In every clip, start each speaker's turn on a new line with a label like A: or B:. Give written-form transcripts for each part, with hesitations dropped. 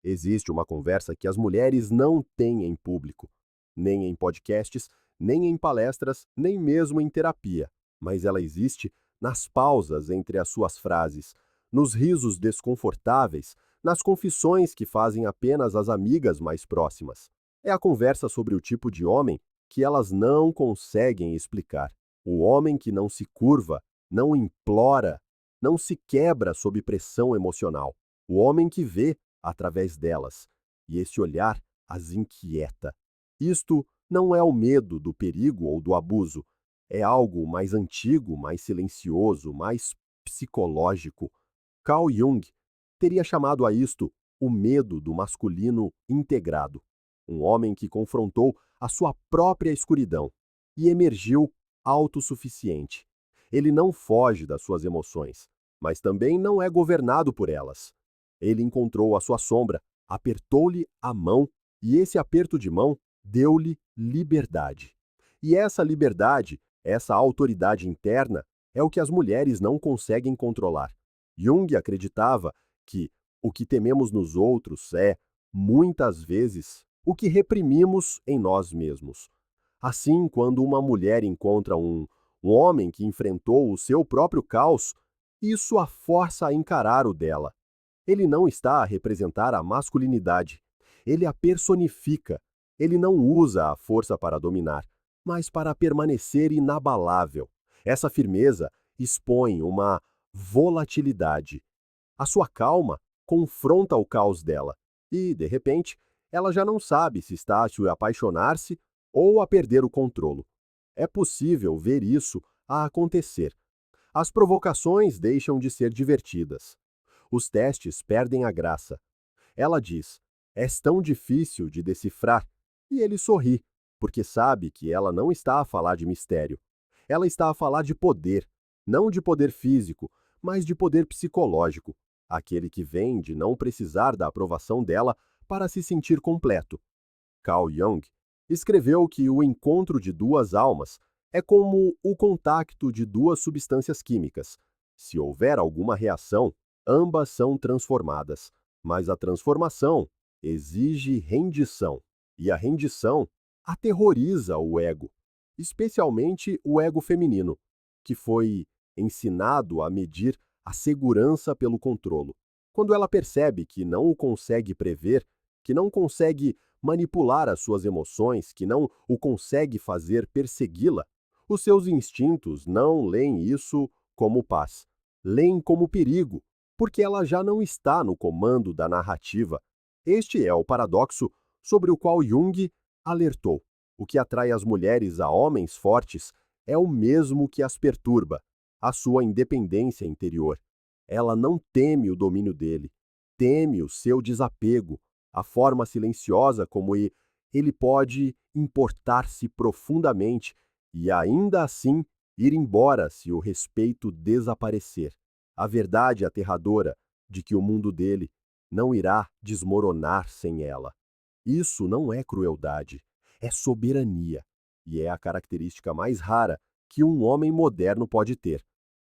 A: Existe uma conversa que as mulheres não têm em público, nem em podcasts, nem em palestras, nem mesmo em terapia, mas ela existe nas pausas entre as suas frases, nos risos desconfortáveis, nas confissões que fazem apenas as amigas mais próximas. É a conversa sobre o tipo de homem que elas não conseguem explicar. O homem que não se curva, não implora, não se quebra sob pressão emocional. O homem que vê através delas, e esse olhar as inquieta. Isto não é o medo do perigo ou do abuso, é algo mais antigo, mais silencioso, mais psicológico. Carl Jung teria chamado a isto o medo do masculino integrado. Um homem que confrontou a sua própria escuridão e emergiu autossuficiente. Ele não foge das suas emoções, mas também não é governado por elas. Ele encontrou a sua sombra, apertou-lhe a mão, e esse aperto de mão deu-lhe liberdade. E essa liberdade, essa autoridade interna, é o que as mulheres não conseguem controlar. Jung acreditava que o que tememos nos outros é, muitas vezes, o que reprimimos em nós mesmos. Assim, quando uma mulher encontra um homem que enfrentou o seu próprio caos, isso a força a encarar o dela. Ele não está a representar a masculinidade. Ele a personifica. Ele não usa a força para dominar, mas para permanecer inabalável. Essa firmeza expõe uma volatilidade. A sua calma confronta o caos dela. E, de repente, ela já não sabe se está a se apaixonar-se ou a perder o controlo. É possível ver isso a acontecer. As provocações deixam de ser divertidas. Os testes perdem a graça. Ela diz: és tão difícil de decifrar. E ele sorri, porque sabe que ela não está a falar de mistério. Ela está a falar de poder, não de poder físico, mas de poder psicológico, aquele que vem de não precisar da aprovação dela para se sentir completo. Carl Jung escreveu que o encontro de duas almas é como o contacto de duas substâncias químicas. Se houver alguma reação, ambas são transformadas, mas a transformação exige rendição, e a rendição aterroriza o ego, especialmente o ego feminino, que foi ensinado a medir a segurança pelo controlo. Quando ela percebe que não o consegue prever, que não consegue manipular as suas emoções, que não o consegue fazer persegui-la, os seus instintos não leem isso como paz, leem como perigo, porque ela já não está no comando da narrativa. Este é o paradoxo sobre o qual Jung alertou. O que atrai as mulheres a homens fortes é o mesmo que as perturba, a sua independência interior. Ela não teme o domínio dele, teme o seu desapego, a forma silenciosa como ele pode importar-se profundamente e ainda assim ir embora se o respeito desaparecer. A verdade aterradora de que o mundo dele não irá desmoronar sem ela. Isso não é crueldade, é soberania, e é a característica mais rara que um homem moderno pode ter.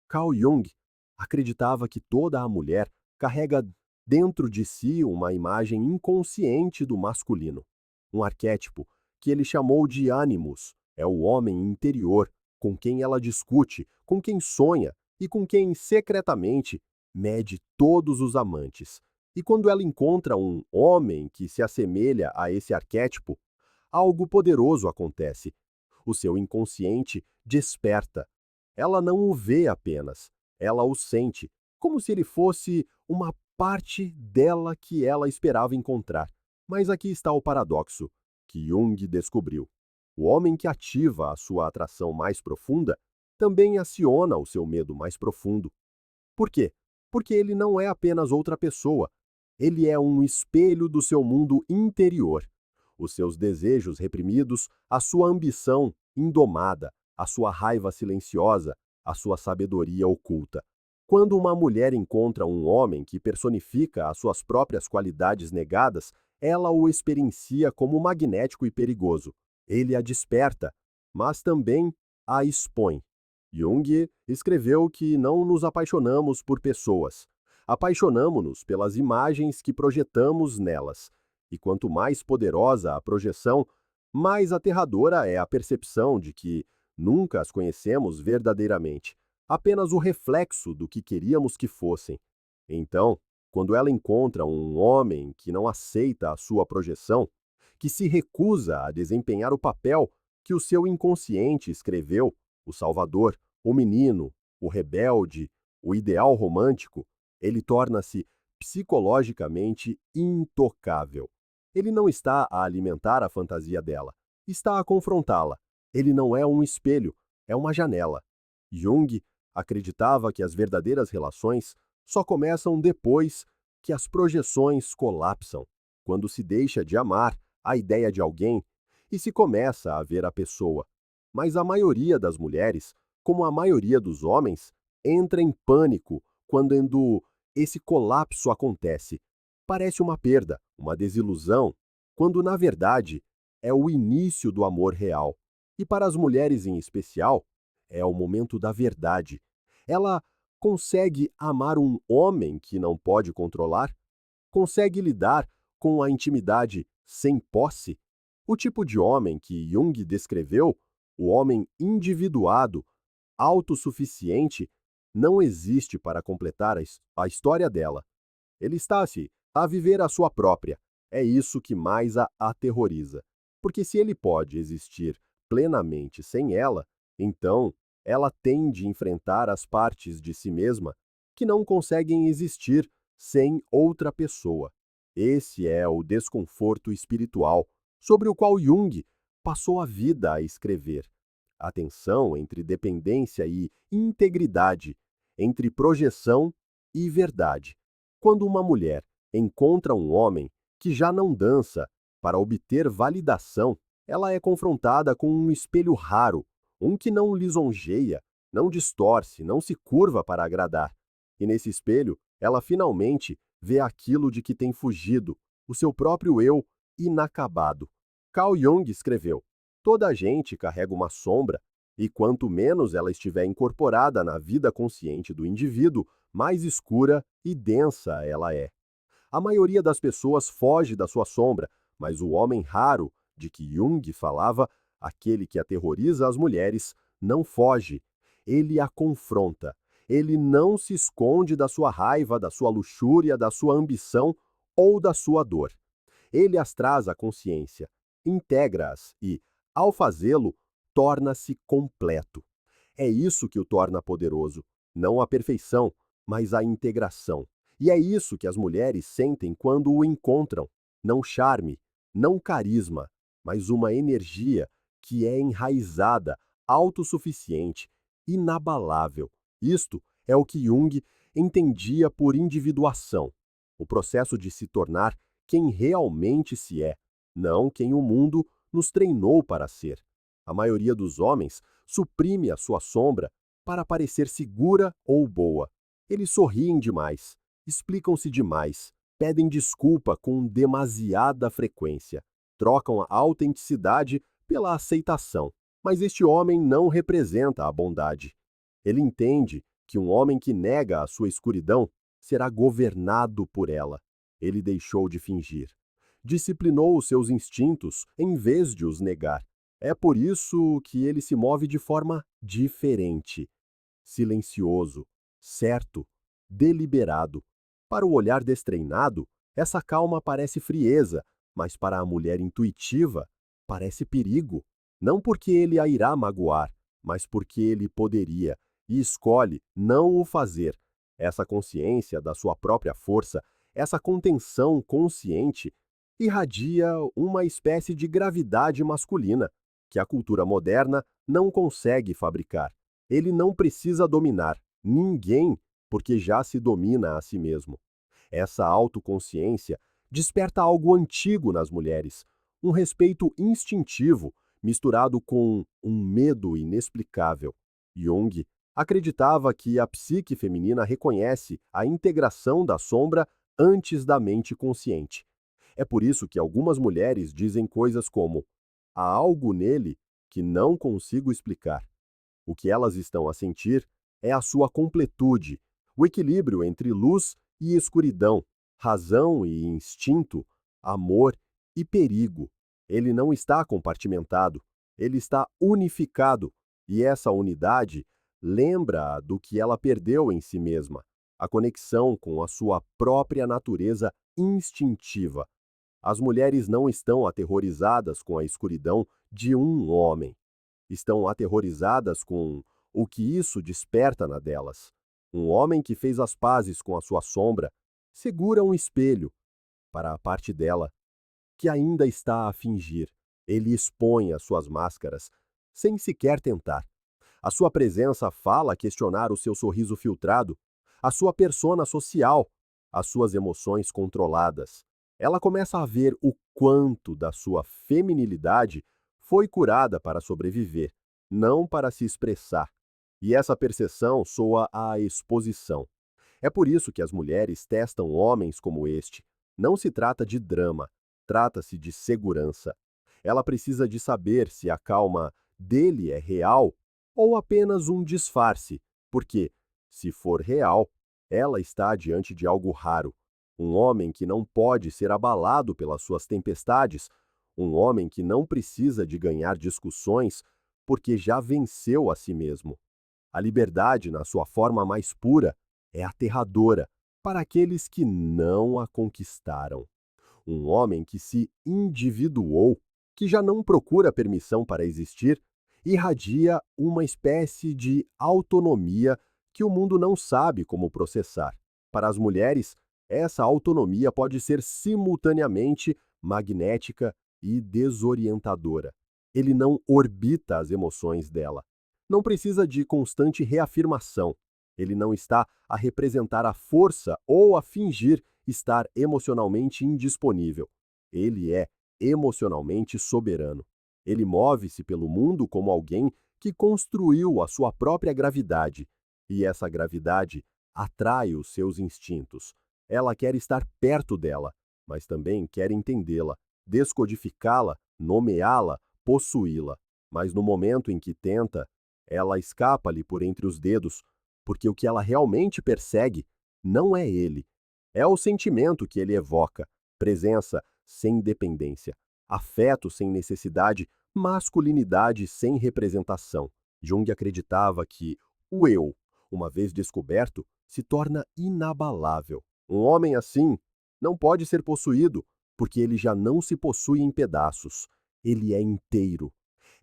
A: Carl Jung acreditava que toda a mulher carrega dentro de si uma imagem inconsciente do masculino, um arquétipo que ele chamou de ânimos, é o homem interior, com quem ela discute, com quem sonha e com quem secretamente mede todos os amantes. E quando ela encontra um homem que se assemelha a esse arquétipo, algo poderoso acontece. O seu inconsciente desperta. Ela não o vê apenas, ela o sente, como se ele fosse uma parte dela que ela esperava encontrar. Mas aqui está o paradoxo que Jung descobriu. O homem que ativa a sua atração mais profunda também aciona o seu medo mais profundo. Por quê? Porque ele não é apenas outra pessoa. Ele é um espelho do seu mundo interior. Os seus desejos reprimidos, a sua ambição indomada, a sua raiva silenciosa, a sua sabedoria oculta. Quando uma mulher encontra um homem que personifica as suas próprias qualidades negadas, ela o experiencia como magnético e perigoso. Ele a desperta, mas também a expõe. Jung escreveu que não nos apaixonamos por pessoas, Apaixonamo-nos pelas imagens que projetamos nelas, e quanto mais poderosa a projeção, mais aterradora é a percepção de que nunca as conhecemos verdadeiramente, apenas o reflexo do que queríamos que fossem. Então, quando ela encontra um homem que não aceita a sua projeção, que se recusa a desempenhar o papel que o seu inconsciente escreveu, o salvador, o menino, o rebelde, o ideal romântico, ele torna-se psicologicamente intocável. Ele não está a alimentar a fantasia dela, está a confrontá-la. Ele não é um espelho, é uma janela. Jung acreditava que as verdadeiras relações só começam depois que as projeções colapsam, quando se deixa de amar a ideia de alguém e se começa a ver a pessoa. Mas a maioria das mulheres, como a maioria dos homens, entra em pânico quando esse colapso acontece. Parece uma perda, uma desilusão, quando na verdade é o início do amor real. E para as mulheres em especial, é o momento da verdade. Ela consegue amar um homem que não pode controlar? Consegue lidar com a intimidade sem posse? O tipo de homem que Jung descreveu, o homem individuado, autossuficiente, não existe para completar a história dela. Ele está-se a viver a sua própria. É isso que mais a aterroriza. Porque se ele pode existir plenamente sem ela, então ela tem de enfrentar as partes de si mesma que não conseguem existir sem outra pessoa. Esse é o desconforto espiritual sobre o qual Jung passou a vida a escrever. A tensão entre dependência e integridade, entre projeção e verdade. Quando uma mulher encontra um homem que já não dança para obter validação, ela é confrontada com um espelho raro, um que não lisonjeia, não distorce, não se curva para agradar. E nesse espelho, ela finalmente vê aquilo de que tem fugido, o seu próprio eu inacabado. Carl Jung escreveu: toda a gente carrega uma sombra, e quanto menos ela estiver incorporada na vida consciente do indivíduo, mais escura e densa ela é. A maioria das pessoas foge da sua sombra, mas o homem raro, de que Jung falava, aquele que aterroriza as mulheres, não foge. Ele a confronta. Ele não se esconde da sua raiva, da sua luxúria, da sua ambição ou da sua dor. Ele as traz à consciência, integra-as e, ao fazê-lo, torna-se completo. É isso que o torna poderoso, não a perfeição, mas a integração. E é isso que as mulheres sentem quando o encontram. Não charme, não carisma, mas uma energia que é enraizada, autossuficiente, inabalável. Isto é o que Jung entendia por individuação, o processo de se tornar quem realmente se é, não quem o mundo nos treinou para ser. A maioria dos homens suprime a sua sombra para parecer segura ou boa. Eles sorriem demais, explicam-se demais, pedem desculpa com demasiada frequência, trocam a autenticidade pela aceitação. Mas este homem não representa a bondade. Ele entende que um homem que nega a sua escuridão será governado por ela. Ele deixou de fingir. Disciplinou os seus instintos em vez de os negar. É por isso que ele se move de forma diferente, silencioso, certo, deliberado. Para o olhar destreinado, essa calma parece frieza, mas para a mulher intuitiva, parece perigo. Não porque ele a irá magoar, mas porque ele poderia, e escolhe não o fazer. Essa consciência da sua própria força, essa contenção consciente, irradia uma espécie de gravidade masculina, que a cultura moderna não consegue fabricar. Ele não precisa dominar ninguém, porque já se domina a si mesmo. Essa autoconsciência desperta algo antigo nas mulheres, um respeito instintivo misturado com um medo inexplicável. Jung acreditava que a psique feminina reconhece a integração da sombra antes da mente consciente. É por isso que algumas mulheres dizem coisas como: há algo nele que não consigo explicar. O que elas estão a sentir é a sua completude, o equilíbrio entre luz e escuridão, razão e instinto, amor e perigo. Ele não está compartimentado, ele está unificado, e essa unidade lembra do que ela perdeu em si mesma, a conexão com a sua própria natureza instintiva. As mulheres não estão aterrorizadas com a escuridão de um homem. Estão aterrorizadas com o que isso desperta na delas. Um homem que fez as pazes com a sua sombra segura um espelho para a parte dela que ainda está a fingir. Ele expõe as suas máscaras sem sequer tentar. A sua presença fala a questionar o seu sorriso filtrado, a sua persona social, as suas emoções controladas. Ela começa a ver o quanto da sua feminilidade foi curada para sobreviver, não para se expressar. E essa percepção soa à exposição. É por isso que as mulheres testam homens como este. Não se trata de drama, trata-se de segurança. Ela precisa de saber se a calma dele é real ou apenas um disfarce, porque, se for real, ela está diante de algo raro. Um homem que não pode ser abalado pelas suas tempestades, um homem que não precisa de ganhar discussões porque já venceu a si mesmo. A liberdade, na sua forma mais pura, é aterradora para aqueles que não a conquistaram. Um homem que se individuou, que já não procura permissão para existir, irradia uma espécie de autonomia que o mundo não sabe como processar. Para as mulheres, essa autonomia pode ser simultaneamente magnética e desorientadora. Ele não orbita as emoções dela. Não precisa de constante reafirmação. Ele não está a representar a força ou a fingir estar emocionalmente indisponível. Ele é emocionalmente soberano. Ele move-se pelo mundo como alguém que construiu a sua própria gravidade, e essa gravidade atrai os seus instintos. Ela quer estar perto dela, mas também quer entendê-la, descodificá-la, nomeá-la, possuí-la. Mas no momento em que tenta, ela escapa-lhe por entre os dedos, porque o que ela realmente persegue não é ele. É o sentimento que ele evoca, presença sem dependência, afeto sem necessidade, masculinidade sem representação. Jung acreditava que o eu, uma vez descoberto, se torna inabalável. Um homem assim não pode ser possuído, porque ele já não se possui em pedaços. Ele é inteiro.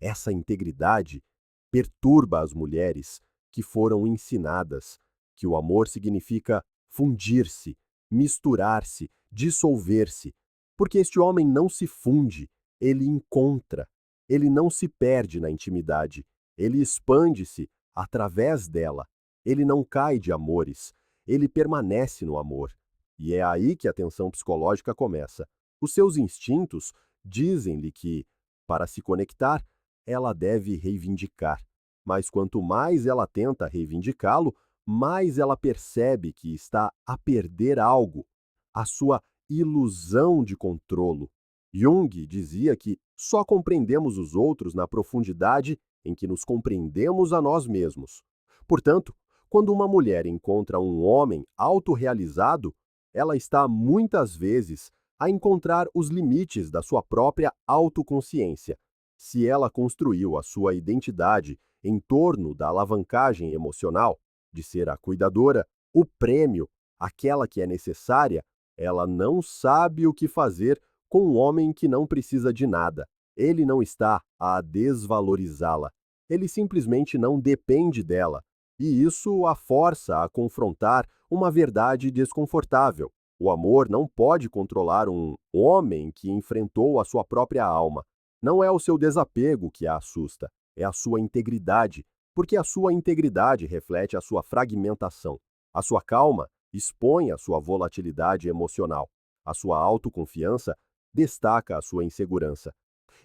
A: Essa integridade perturba as mulheres que foram ensinadas que o amor significa fundir-se, misturar-se, dissolver-se, porque este homem não se funde, ele encontra, ele não se perde na intimidade, ele expande-se através dela, ele não cai de amores, ele permanece no amor. E é aí que a tensão psicológica começa. Os seus instintos dizem-lhe que, para se conectar, ela deve reivindicar. Mas quanto mais ela tenta reivindicá-lo, mais ela percebe que está a perder algo, a sua ilusão de controlo. Jung dizia que só compreendemos os outros na profundidade em que nos compreendemos a nós mesmos. Portanto, quando uma mulher encontra um homem autorrealizado, ela está muitas vezes a encontrar os limites da sua própria autoconsciência. Se ela construiu a sua identidade em torno da alavancagem emocional, de ser a cuidadora, o prêmio, aquela que é necessária, ela não sabe o que fazer com um homem que não precisa de nada. Ele não está a desvalorizá-la. Ele simplesmente não depende dela. E isso a força a confrontar uma verdade desconfortável. O amor não pode controlar um homem que enfrentou a sua própria alma. Não é o seu desapego que a assusta, é a sua integridade, porque a sua integridade reflete a sua fragmentação. A sua calma expõe a sua volatilidade emocional. A sua autoconfiança destaca a sua insegurança.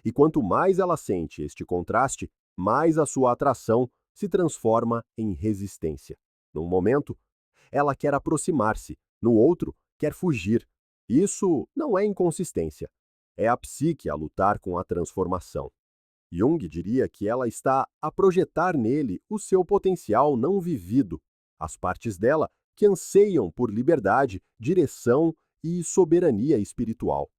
A: E quanto mais ela sente este contraste, mais a sua atração se transforma em resistência. Num momento, ela quer aproximar-se, no outro, quer fugir. Isso não é inconsistência. É a psique a lutar com a transformação. Jung diria que ela está a projetar nele o seu potencial não vivido, as partes dela que anseiam por liberdade, direção e soberania espiritual.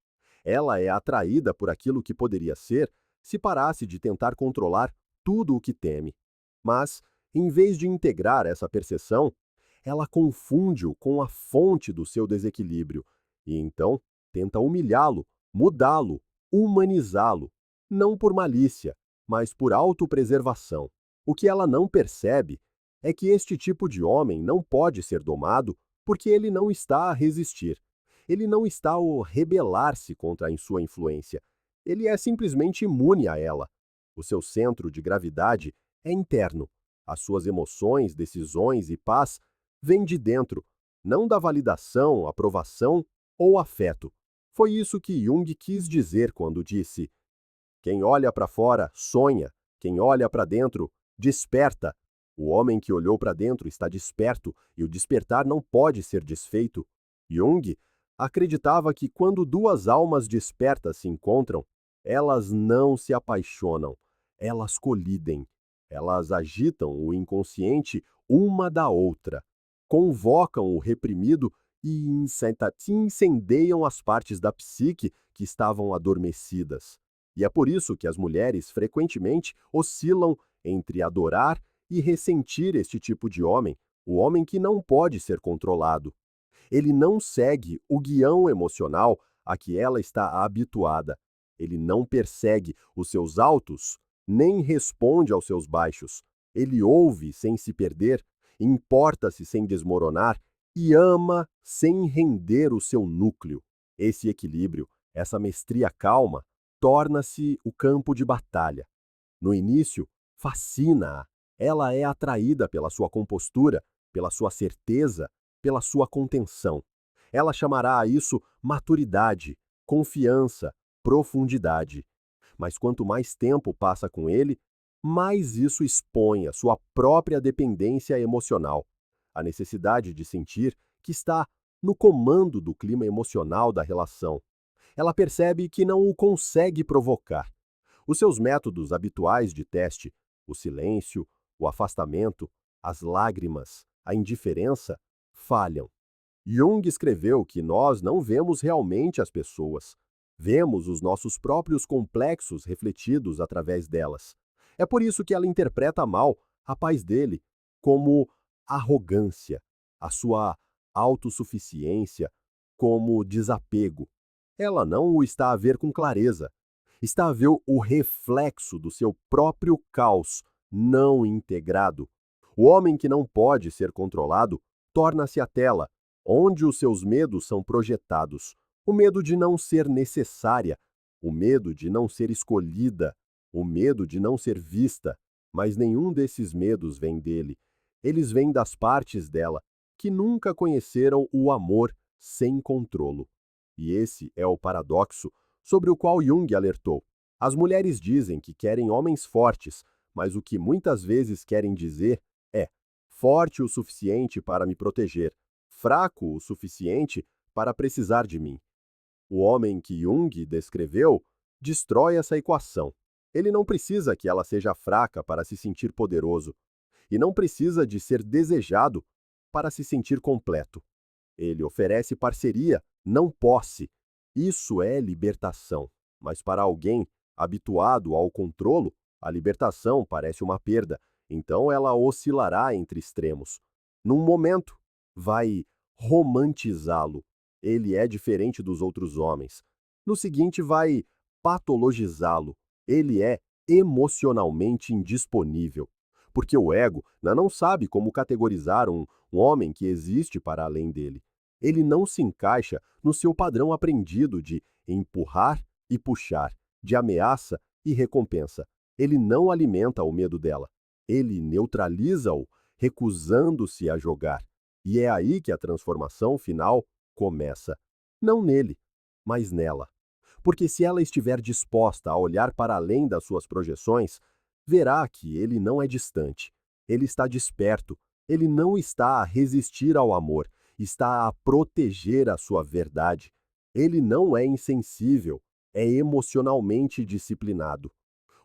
A: Ela é atraída por aquilo que poderia ser se parasse de tentar controlar tudo o que teme. Mas, em vez de integrar essa percepção, ela confunde-o com a fonte do seu desequilíbrio e então tenta humilhá-lo, mudá-lo, humanizá-lo, não por malícia, mas por autopreservação. O que ela não percebe é que este tipo de homem não pode ser domado porque ele não está a resistir. Ele não está a rebelar-se contra a sua influência. Ele é simplesmente imune a ela. O seu centro de gravidade é interno. As suas emoções, decisões e paz vêm de dentro, não da validação, aprovação ou afeto. Foi isso que Jung quis dizer quando disse: quem olha para fora sonha, quem olha para dentro desperta. O homem que olhou para dentro está desperto e o despertar não pode ser desfeito. Jung acreditava que quando duas almas despertas se encontram, elas não se apaixonam, elas colidem. Elas agitam o inconsciente uma da outra, convocam o reprimido e incendeiam as partes da psique que estavam adormecidas. E é por isso que as mulheres frequentemente oscilam entre adorar e ressentir este tipo de homem, o homem que não pode ser controlado. Ele não segue o guião emocional a que ela está habituada. Ele não persegue os seus altos, nem responde aos seus baixos. Ele ouve sem se perder, importa-se sem desmoronar e ama sem render o seu núcleo. Esse equilíbrio, essa mestria calma, torna-se o campo de batalha. No início, fascina-a. Ela é atraída pela sua compostura, pela sua certeza, pela sua contenção. Ela chamará a isso maturidade, confiança, profundidade. Mas quanto mais tempo passa com ele, mais isso expõe a sua própria dependência emocional, a necessidade de sentir que está no comando do clima emocional da relação. Ela percebe que não o consegue provocar. Os seus métodos habituais de teste, o silêncio, o afastamento, as lágrimas, a indiferença, falham. Jung escreveu que nós não vemos realmente as pessoas. Vemos os nossos próprios complexos refletidos através delas. É por isso que ela interpreta mal a paz dele como arrogância, a sua autossuficiência como desapego. Ela não o está a ver com clareza. Está a ver o reflexo do seu próprio caos não integrado. O homem que não pode ser controlado torna-se a tela, onde os seus medos são projetados. O medo de não ser necessária, o medo de não ser escolhida, o medo de não ser vista. Mas nenhum desses medos vem dele. Eles vêm das partes dela, que nunca conheceram o amor sem controlo. E esse é o paradoxo sobre o qual Jung alertou. As mulheres dizem que querem homens fortes, mas o que muitas vezes querem dizer é forte o suficiente para me proteger, fraco o suficiente para precisar de mim. O homem que Jung descreveu destrói essa equação. Ele não precisa que ela seja fraca para se sentir poderoso, e não precisa de ser desejado para se sentir completo. Ele oferece parceria, não posse. Isso é libertação. Mas para alguém habituado ao controlo, a libertação parece uma perda, então ela oscilará entre extremos. Num momento, vai romantizá-lo. Ele é diferente dos outros homens. No seguinte, vai patologizá-lo. Ele é emocionalmente indisponível. Porque o ego não sabe como categorizar um homem que existe para além dele. Ele não se encaixa no seu padrão aprendido de empurrar e puxar, de ameaça e recompensa. Ele não alimenta o medo dela. Ele neutraliza-o, recusando-se a jogar. E é aí que a transformação final começa. Não nele, mas nela. Porque se ela estiver disposta a olhar para além das suas projeções, verá que ele não é distante. Ele está desperto. Ele não está a resistir ao amor, está a proteger a sua verdade. Ele não é insensível, é emocionalmente disciplinado.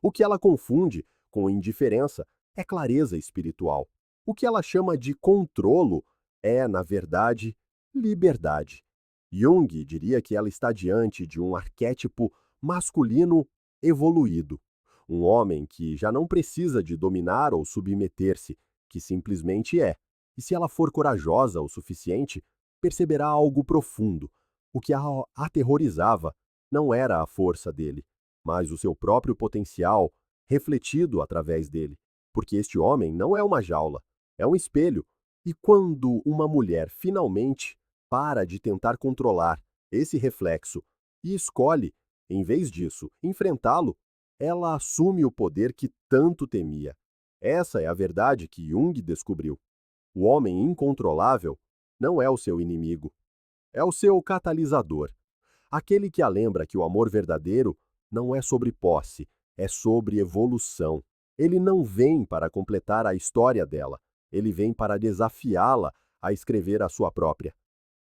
A: O que ela confunde com indiferença é clareza espiritual. O que ela chama de controlo é, na verdade, liberdade. Jung diria que ela está diante de um arquétipo masculino evoluído. Um homem que já não precisa de dominar ou submeter-se, que simplesmente é. E se ela for corajosa o suficiente, perceberá algo profundo. O que a aterrorizava não era a força dele, mas o seu próprio potencial refletido através dele. Porque este homem não é uma jaula, é um espelho. E quando uma mulher finalmente para de tentar controlar esse reflexo e escolhe, em vez disso, enfrentá-lo, ela assume o poder que tanto temia. Essa é a verdade que Jung descobriu. O homem incontrolável não é o seu inimigo, é o seu catalisador. Aquele que a lembra que o amor verdadeiro não é sobre posse, é sobre evolução. Ele não vem para completar a história dela, ele vem para desafiá-la a escrever a sua própria.